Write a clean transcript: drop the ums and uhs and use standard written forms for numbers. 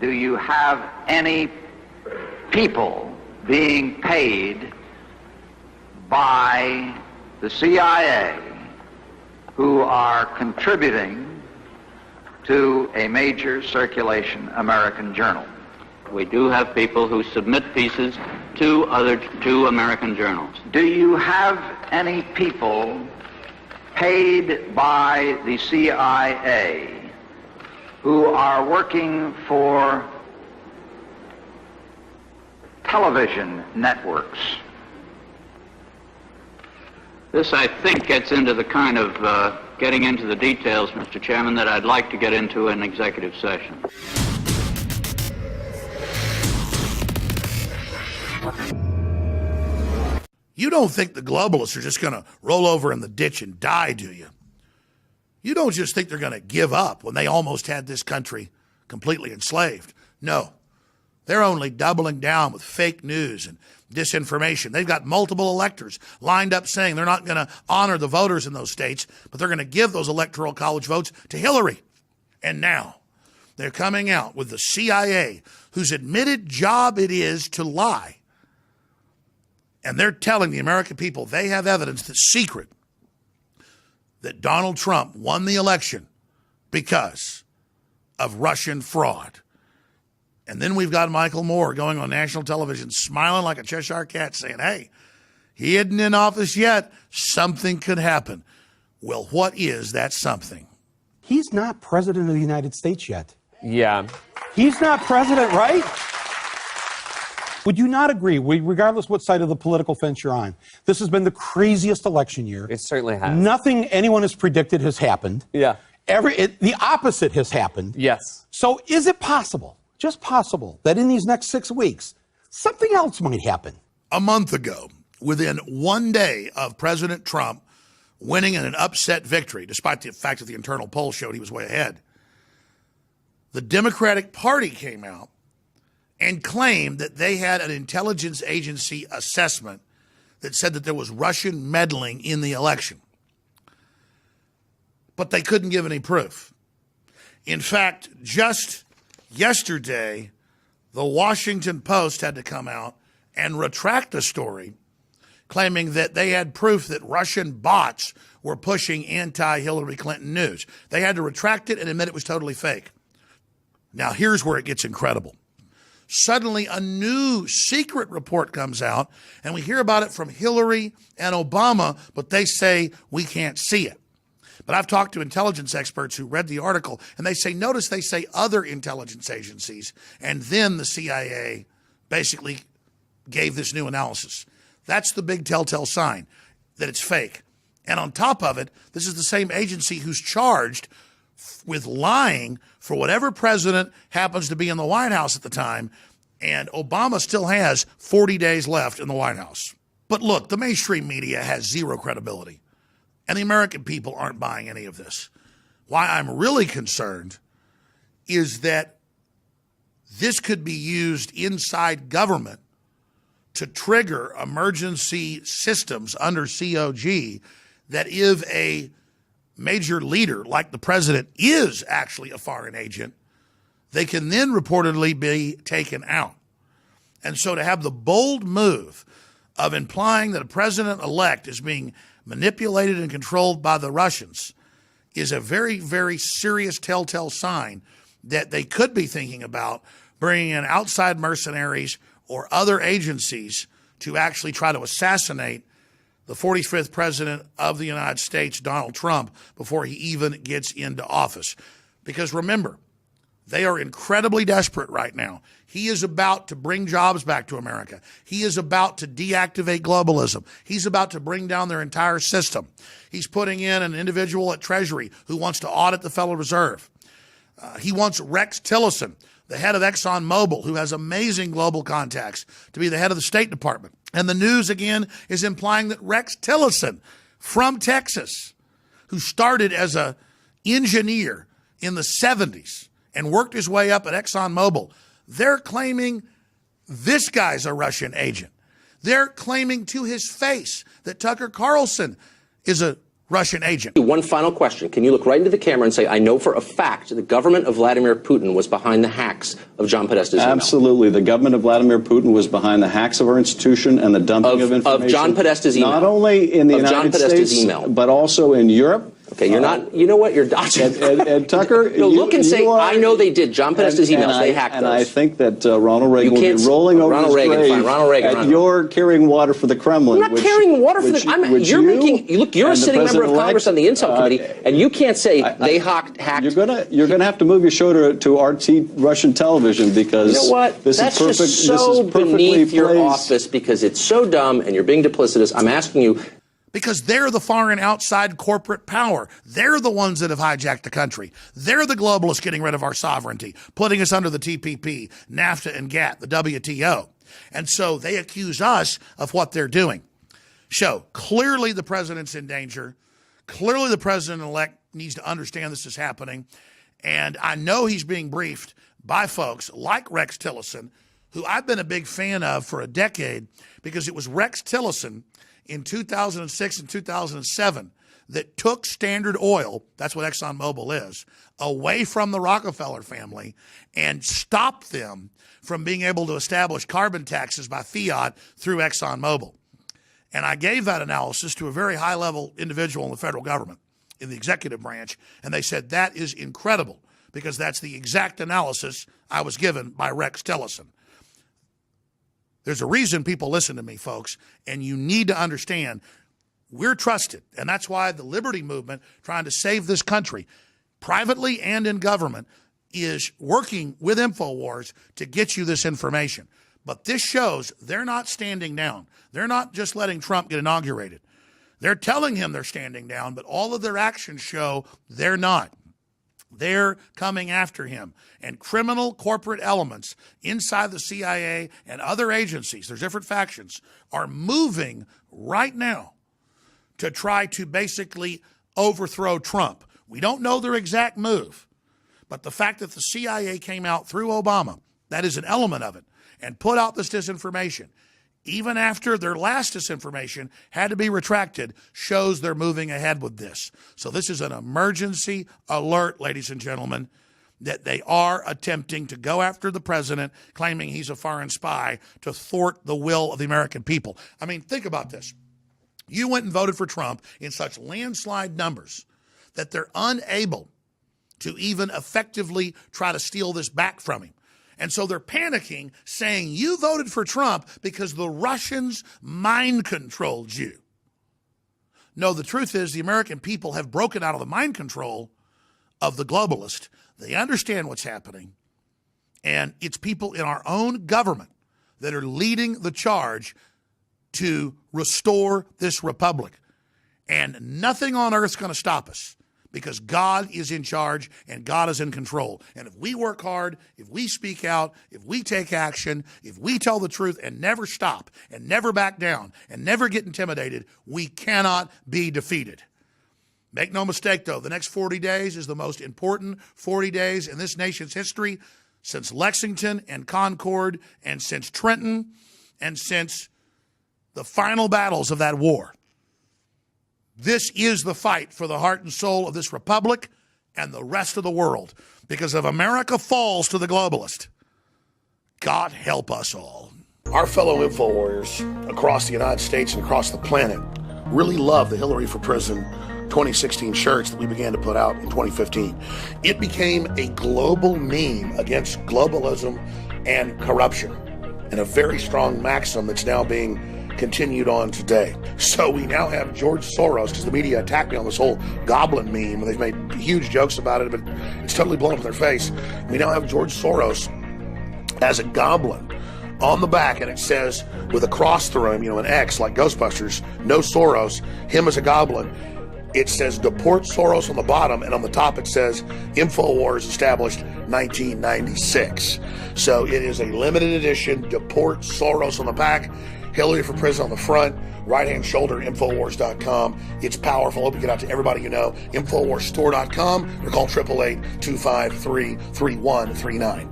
Do you have any people being paid by the CIA who are contributing to a major circulation American journal? We do have people who submit pieces to American journals. Do you have any people paid by the CIA who are working for television networks? This, I think, gets into the kind of getting into the details, Mr. Chairman, that I'd like to get into in executive session. You don't think the globalists are just going to roll over in the ditch and die, do you? You don't just think they're going to give up when they almost had this country completely enslaved. No, they're only doubling down with fake news and disinformation. They've got multiple electors lined up saying they're not going to honor the voters in those states, but they're going to give those electoral college votes to Hillary. And now they're coming out with the C.I.A., whose admitted job it is to lie. And they're telling the American people they have evidence that's secret that Donald Trump won the election because of Russian fraud. And then we've got Michael Moore going on national television smiling like a Cheshire cat saying, hey, he isn't in office yet. Something could happen. Well, what is that something? He's not president of the United States yet. Yeah. He's not president, right? Would you not agree, regardless what side of the political fence you're on, this has been the craziest election year? It certainly has. Nothing anyone has predicted has happened. Yeah. The opposite has happened. Yes. So is it possible, just possible, that in these next 6 weeks, something else might happen? A month ago, within 1 day of President Trump winning in an upset victory, despite the fact that the internal poll showed he was way ahead, the Democratic Party came out and claimed that they had an intelligence agency assessment that said that there was Russian meddling in the election. But they couldn't give any proof. In fact, just yesterday, the Washington Post had to come out and retract the story, claiming that they had proof that Russian bots were pushing anti-Hillary Clinton news. They had to retract it and admit it was totally fake. Now, here's where it gets incredible. Suddenly, a new secret report comes out, and we hear about it from Hillary and Obama, but they say we can't see it. But I've talked to intelligence experts who read the article, and they say, notice they say other intelligence agencies, and then the CIA basically gave this new analysis. That's the big telltale sign that it's fake. And on top of it, this is the same agency who's charged with lying for whatever president happens to be in the White House at the time, and Obama still has 40 days left in the White House. But look, the mainstream media has zero credibility, and the American people aren't buying any of this. Why I'm really concerned is that this could be used inside government to trigger emergency systems under COG that if a major leader like the president is actually a foreign agent, they can then reportedly be taken out. And so to have the bold move of implying that a president-elect is being manipulated and controlled by the Russians is a very, very serious telltale sign that they could be thinking about bringing in outside mercenaries or other agencies to actually try to assassinate the 45th president of the United States, Donald Trump, before he even gets into office. Because remember, they are incredibly desperate right now. He is about to bring jobs back to America. He is about to deactivate globalism. He's about to bring down their entire system. He's putting in an individual at Treasury who wants to audit the Federal Reserve. He wants Rex Tillerson, the head of ExxonMobil, who has amazing global contacts, to be the head of the State Department. And the news, again, is implying that Rex Tillerson from Texas, who started as an engineer in the 70s and worked his way up at ExxonMobil, they're claiming this guy's a Russian agent. They're claiming to his face that Tucker Carlson is a Russian agent. One final question. Can you look right into the camera and say, I know for a fact the government of Vladimir Putin was behind the hacks of John Podesta's email? Absolutely. The government of Vladimir Putin was behind the hacks of our institution and the dumping of information. Of John Podesta's email. Not only in the United States, email. but also in Europe. Okay, you're not, you know what, you're dodging. And Tucker, look and say, I know they did. John Podesta's emails, they hacked those. And I think that Ronald Reagan will be rolling over his grave at your carrying water for the Kremlin. I'm not carrying water for the you're a sitting member of Congress on the Intel Committee, and you can't say they hacked. You're gonna have to move your show to RT Russian television, because you know what? This That's is perfect. Just so this is beneath your placed. office, because it's so dumb and you're being duplicitous. I'm asking you. Because they're the foreign outside corporate power. They're the ones that have hijacked the country. They're the globalists getting rid of our sovereignty, putting us under the TPP, NAFTA and GATT, the WTO. And so they accuse us of what they're doing. So clearly the president's in danger. Clearly the president-elect needs to understand this is happening. And I know he's being briefed by folks like Rex Tillerson, who I've been a big fan of for a decade, because it was Rex Tillerson in 2006 and 2007 that took Standard Oil, that's what ExxonMobil is, away from the Rockefeller family and stopped them from being able to establish carbon taxes by fiat through ExxonMobil. And I gave that analysis to a very high-level individual in the federal government, in the executive branch, and they said that is incredible, because that's the exact analysis I was given by Rex Tillerson. There's a reason people listen to me, folks, and you need to understand we're trusted. And that's why the Liberty Movement, trying to save this country, privately and in government, is working with InfoWars to get you this information. But this shows they're not standing down. They're not just letting Trump get inaugurated. They're telling him they're standing down, but all of their actions show they're not. They're coming after him. And criminal corporate elements inside the CIA and other agencies, there's different factions, are moving right now to try to basically overthrow Trump. We don't know their exact move, but the fact that the CIA came out through Obama, that is an element of it, and put out this disinformation, even after their last disinformation had to be retracted, shows they're moving ahead with this. So this is an emergency alert, ladies and gentlemen, that they are attempting to go after the president, claiming he's a foreign spy, to thwart the will of the American people. I mean, think about this. You went and voted for Trump in such landslide numbers that they're unable to even effectively try to steal this back from him. And so they're panicking, saying you voted for Trump because the Russians mind controlled you. No, the truth is the American people have broken out of the mind control of the globalist. They understand what's happening. And it's people in our own government that are leading the charge to restore this republic. And nothing on earth is going to stop us, because God is in charge and God is in control. And if we work hard, if we speak out, if we take action, if we tell the truth and never stop and never back down and never get intimidated, we cannot be defeated. Make no mistake, though, the next 40 days is the most important 40 days in this nation's history since Lexington and Concord and since Trenton and since the final battles of that war. This is the fight for the heart and soul of this republic and the rest of the world. Because if America falls to the globalist, God help us all. Our fellow info warriors across the United States and across the planet really love the Hillary for Prison 2016 shirts that we began to put out in 2015. It became a global meme against globalism and corruption, and a very strong maxim that's now being continued on today. So we now have George Soros, because the media attacked me on this whole goblin meme, and they've made huge jokes about it, but it's totally blown up in their face. We now have George Soros as a goblin on the back, and it says, with a cross through him, an X like Ghostbusters, no Soros, him as a goblin. It says deport Soros on the bottom, and on the top it says InfoWars established 1996. So it is a limited edition, deport Soros on the back, Hillary for Prison on the front, right-hand shoulder, Infowars.com. It's powerful. I hope you get out to everybody you know. Infowarsstore.com or call 888-253-3139.